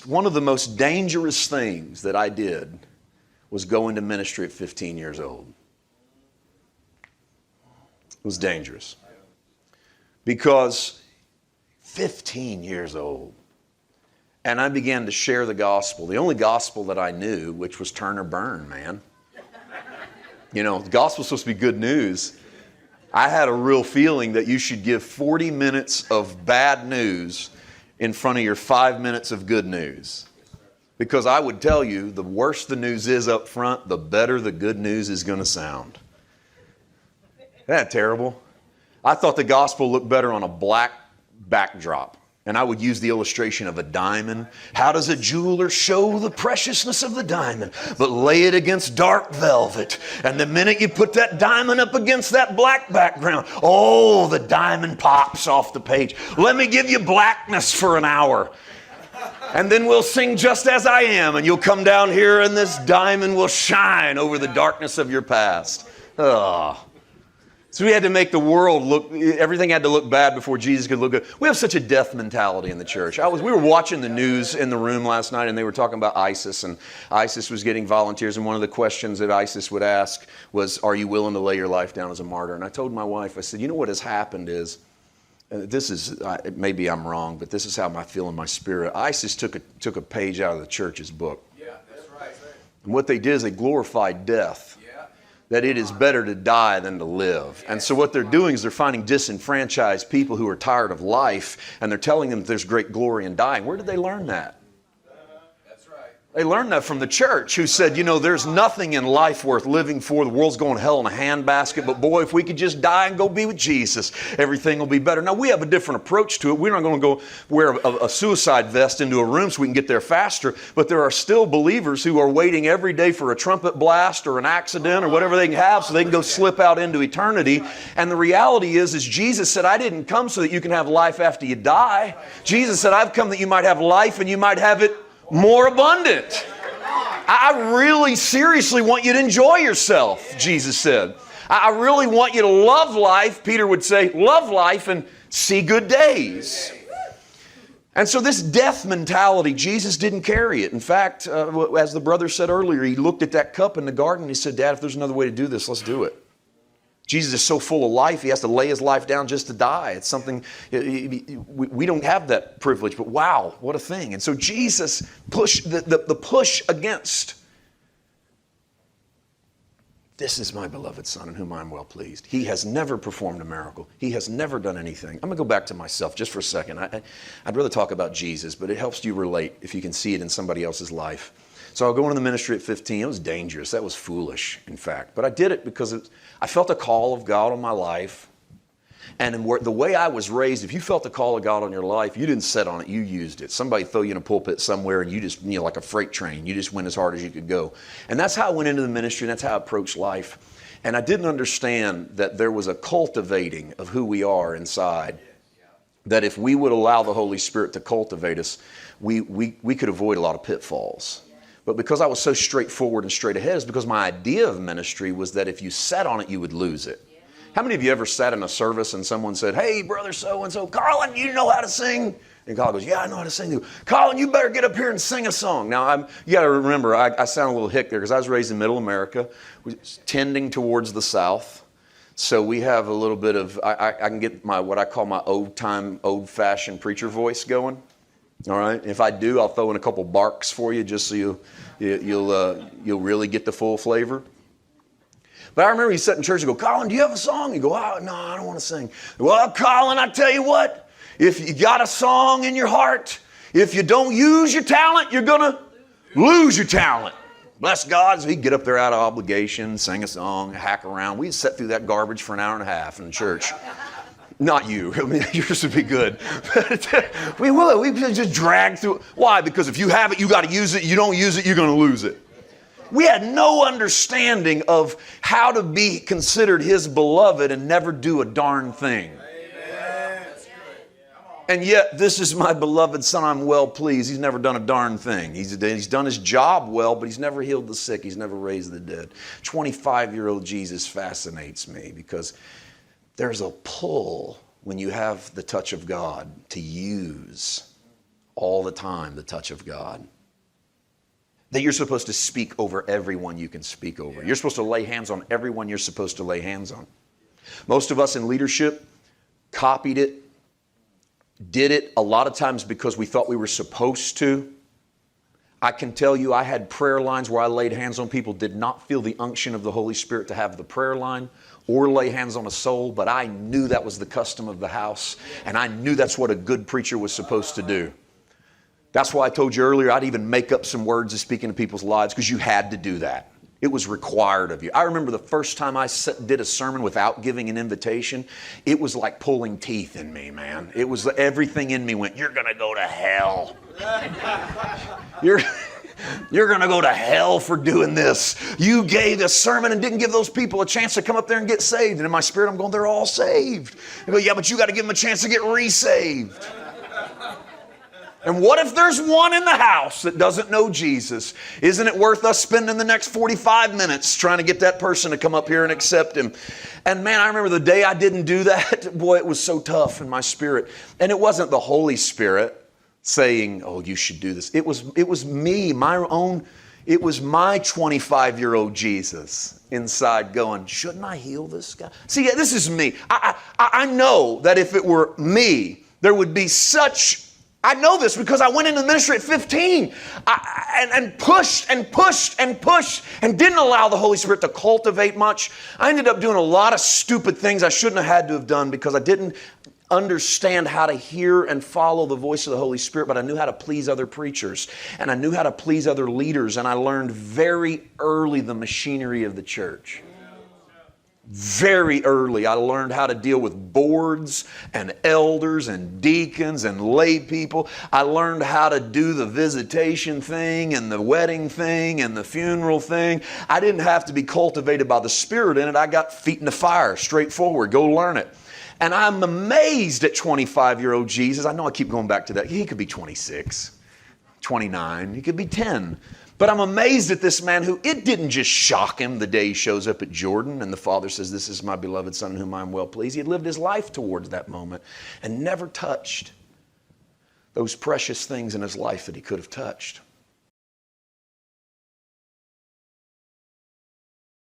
One of the most dangerous things that I did was go into ministry at 15 years old. It was dangerous. Because 15 years old, and I began to share the gospel, the only gospel that I knew, which was turn or burn, man. You know, the gospel's supposed to be good news. I had a real feeling that you should give 40 minutes of bad news in front of your 5 minutes of good news. Because I would tell you, the worse the news is up front, the better the good news is going to sound. Isn't that terrible? I thought the gospel looked better on a black backdrop. And I would use the illustration of a diamond. How does a jeweler show the preciousness of the diamond? But lay it against dark velvet. And the minute you put that diamond up against that black background, oh, the diamond pops off the page. Let me give you blackness for an hour. And then we'll sing Just As I Am. And you'll come down here and this diamond will shine over the darkness of your past. Oh. So we had to make the world look, everything had to look bad before Jesus could look good. We have such a death mentality in the church. We were watching the news in the room last night and they were talking about ISIS, and ISIS was getting volunteers, and one of the questions that ISIS would ask was, are you willing to lay your life down as a martyr? And I told my wife, I said, you know what has happened is, this is, maybe I'm wrong, but this is how I feel in my spirit. ISIS took a page out of the church's book. Yeah, that's right. And what they did is they glorified death. That it is better to die than to live. And so what they're doing is they're finding disenfranchised people who are tired of life, and they're telling them there's great glory in dying. Where did they learn that? That's right. They learned that from the church, who said, you know, there's nothing in life worth living for. The world's going to hell in a handbasket, but boy, if we could just die and go be with Jesus, everything will be better. Now, we have a different approach to it. We're not going to go wear a suicide vest into a room so we can get there faster, but there are still believers who are waiting every day for a trumpet blast or an accident or whatever they can have so they can go slip out into eternity. And the reality is Jesus said, I didn't come so that you can have life after you die. Jesus said, I've come that you might have life and you might have it more abundant. I really seriously want you to enjoy yourself, Jesus said. I really want you to love life. Peter would say, love life and see good days. And so this death mentality, Jesus didn't carry it. In fact, as the brother said earlier, he looked at that cup in the garden and he said, Dad, if there's another way to do this, let's do it. Jesus is so full of life, he has to lay his life down just to die. It's something, we don't have that privilege, but wow, what a thing. And so Jesus pushed the push against, this is my beloved Son in whom I am well pleased. He has never performed a miracle. He has never done anything. I'm going to go back to myself just for a second. I'd rather talk about Jesus, but it helps you relate if you can see it in somebody else's life. So I'll go into the ministry at 15. It was dangerous. That was foolish, in fact. But I did it because I felt a call of God on my life. And the way I was raised, if you felt the call of God on your life, you didn't sit on it, you used it. Somebody throw you in a pulpit somewhere and you just, like a freight train, you just went as hard as you could go. And that's how I went into the ministry, and that's how I approached life. And I didn't understand that there was a cultivating of who we are inside. That if we would allow the Holy Spirit to cultivate us, we could avoid a lot of pitfalls. But because I was so straightforward and straight ahead, is because my idea of ministry was that if you sat on it, you would lose it. How many of you ever sat in a service and someone said, hey, brother so-and-so, Carlin, you know how to sing? And Carl goes, yeah, I know how to sing. Carlin, you better get up here and sing a song. Now, you got to remember, I sound a little hick there because I was raised in Middle America, tending towards the South. So we have a little bit of, I can get what I call my old-fashioned preacher voice going. All right. If I do, I'll throw in a couple barks for you just so you'll really get the full flavor. But I remember you sat in church and go, Colin, do you have a song? You go, oh, no, I don't want to sing. Well, Colin, I tell you what, if you got a song in your heart, if you don't use your talent, you're going to lose your talent. Bless God, so he'd get up there out of obligation, sing a song, hack around. We'd sit through that garbage for an hour and a half in church. Not you. I mean, yours would be good. We will. We just drag through. Why? Because if you have it, you got to use it. You don't use it, you're going to lose it. We had no understanding of how to be considered his beloved and never do a darn thing. Amen. And yet, this is my beloved Son, I'm well pleased. He's never done a darn thing. He's done his job well, but he's never healed the sick. He's never raised the dead. 25-year-old Jesus fascinates me because there's a pull when you have the touch of God to use all the time, the touch of God. That you're supposed to speak over everyone you can speak over. You're supposed to lay hands on everyone you're supposed to lay hands on. Most of us in leadership copied it, did it a lot of times because we thought we were supposed to. I can tell you I had prayer lines where I laid hands on people, did not feel the unction of the Holy Spirit to have the prayer line or lay hands on a soul, but I knew that was the custom of the house, and I knew that's what a good preacher was supposed to do. That's why I told you earlier I'd even make up some words to speak into people's lives, because you had to do that. It was required of you. I remember the first time I did a sermon without giving an invitation, it was like pulling teeth in me, man. It was everything in me went, you're going to go to hell. You're going to go to hell for doing this. You gave a sermon and didn't give those people a chance to come up there and get saved. And in my spirit, I'm going, they're all saved. I go, yeah, but you got to give them a chance to get re-saved. And what if there's one in the house that doesn't know Jesus? Isn't it worth us spending the next 45 minutes trying to get that person to come up here and accept Him? And man, I remember the day I didn't do that, boy, it was so tough in my spirit. And it wasn't the Holy Spirit saying, oh, you should do this. It was me, my own, it was my 25-year-old Jesus inside going, shouldn't I heal this guy? See, this is me. I know that if it were me, there would be such... I know this because I went into the ministry at 15 and pushed and pushed and pushed and didn't allow the Holy Spirit to cultivate much. I ended up doing a lot of stupid things I shouldn't have had to have done because I didn't understand how to hear and follow the voice of the Holy Spirit, but I knew how to please other preachers and I knew how to please other leaders, and I learned very early the machinery of the church. Very early, I learned how to deal with boards and elders and deacons and lay people. I learned how to do the visitation thing and the wedding thing and the funeral thing. I didn't have to be cultivated by the Spirit in it. I got feet in the fire, straightforward. Go learn it. And I'm amazed at 25-year-old Jesus. I know I keep going back to that. He could be 26, 29. He could be 10. But I'm amazed at this man who, it didn't just shock him the day he shows up at Jordan and the Father says, this is my beloved Son in whom I am well pleased. He had lived his life towards that moment and never touched those precious things in his life that he could have touched.